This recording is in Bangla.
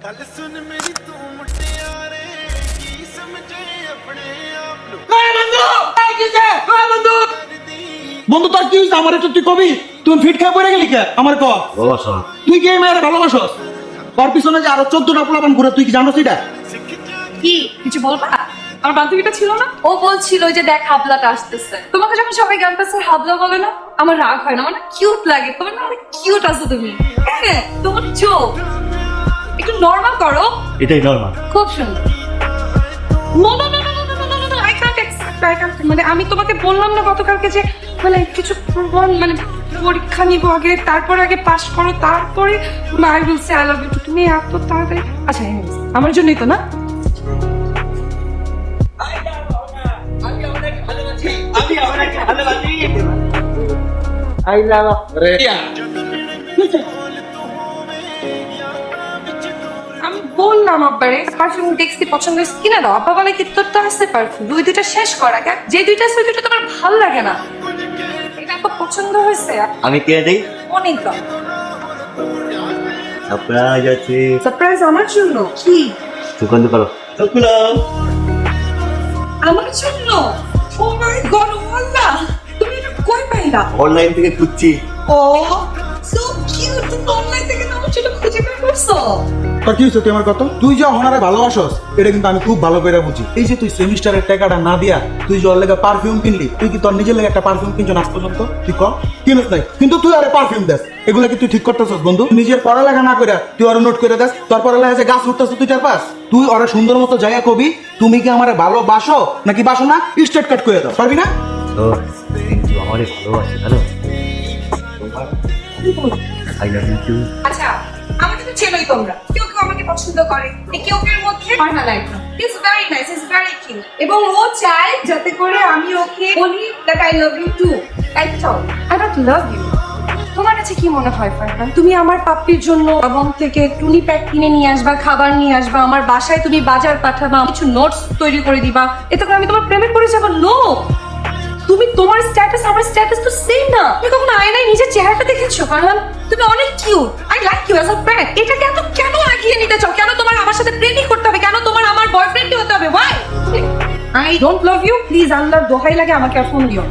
गल सुन मेरी तू मुटियारे की समझे अपने आप नु বন্ধু তোর কি হইছে? আমার একটু তুই কবি, তুই ফিট খেয়ে পড়ে গেলি কে? আমার ক ভালোবাসা তুই কি এই মেয়ের ভালোবাসস? তোর পিছনে যে আরো 14টা পোলাপান ঘুরে, তুই কি জানোস এটা? কি কিছু বলবা? আমার বান্ধবীটা ছিল না, ও বলছিল যে দেখ হাবলাটা আসতেছে। তোমাকে যখন সবাই ক্যাম্পাসে হাবলা বলে না, আমার রাগ হয় না, আমার কিউট লাগে। তোমার না অনেক কিউট আছো তুমি। হ্যাঁ, তোমার চোখ একটু নরমাল করো। এটাই নরমাল। খুব সুন্দর। No, no, no, no, no, no, no, no, no, I can't accept, I can't. মানে আমি তোমাকে বললাম না গতকালকে যে মানে কিছু মানে পরীক্ষা নিব আগে, তারপর আগে পাস করো, তারপরে I will say I love you. তুমি এত তাড়াতাড়ি। আচ্ছা আমার জন্যই তো না? আমি বললাম আব্বারে পারফিউম দেখছি পছন্দ হয়েছে কিনা দাও। আব্বা বলে কি তোর তো আছে পারফিউম, দুইটা শেষ করা কেন? যে দুইটা আছে দুইটা তোমার ভালো লাগে না। এটা তো পছন্দ হয়েছে। আমি কে দেই? অনেক দাম। সারপ্রাইজ আছে। সারপ্রাইজ আমার জন্য? কি? দোকান করো। চকুলা আমার জন্য? ও মাই গড, আল্লাহ তুমি এটা কই পাইলা? অনলাইন থেকে খুঁজছি। ও সো কিউট, তুমি অনলাইন থেকে আমার জন্য খুঁজে বের করছো। তোর কি হইছে? তুই আমার কত, তুই যে হনারে ভালোবাসস এটা কিন্তু আমি খুব ভালো করে বুঝি। এই যে তুই সেমিস্টারের টাকাটা না দিয়া তুই যে ওর লেগে পারফিউম কিনলি, তুই কি তোর নিজের লেগে একটা পারফিউম কিনছো আজ পর্যন্ত? তুই ক কিনস নাই, কিন্তু তুই আরে পারফিউম দেস। এগুলা কি তুই ঠিক করতেছস বন্ধু? নিজের পড়ালেখা না করে তুই ওর নোট করে দেস। তোর পড়ালেখা যে গাছ উঠতেছ তুই চার পাস। তুই ওরা সুন্দর মতো জায়গা কবি তুমি কি আমারে ভালোবাসো নাকি বাসো না, স্ট্রেট কাট করে দাও, পারবি না? ও কিন্তু আমারই ভালোবাসে জানো। I love you too. আচ্ছা আমাকে তো চেনোই তোমরা, কেউ কেউ আমাকে পছন্দ করে, এই কেউ কেউ মধ্যে Farha Laifa is very nice, is very cute, এবং ও চায় যাতে করে আমি ওকে বলি that I love you too. I don't love you. তোমার কাছে কি মনে হয় ফারহান, তুমি আমার পাপ্পির জন্য এবং থেকে টুনি প্যাক কিনে নিয়ে আসবা, খাবার নিয়ে আসবা, আমার বাসায় তুমি বাজার পাঠাবা, কিছু নোটস তৈরি করে দিবা, এতে করে আমি তোমার প্রেমে পড়ে যাবো? নো, তুমি তোমার স্ট্যাটাস আমার স্ট্যাটাস তো সেম না। তুমি কখনো আয়নায় নিজের চেহারাটা দেখেছো ফারহান? তুমি অনেক cute, I like you as a friend. এটাকে এত কেন আগিয়ে নিতে চাও? কেন তোমার আমার সাথে প্রেমই করতে হবে? কেন তোমার আমার বয়ফ্রেন্ডই হতে হবে? Why? I don't love you. Please আল্লাহর দোহাই লাগে আমাকে আর ফোন দিও।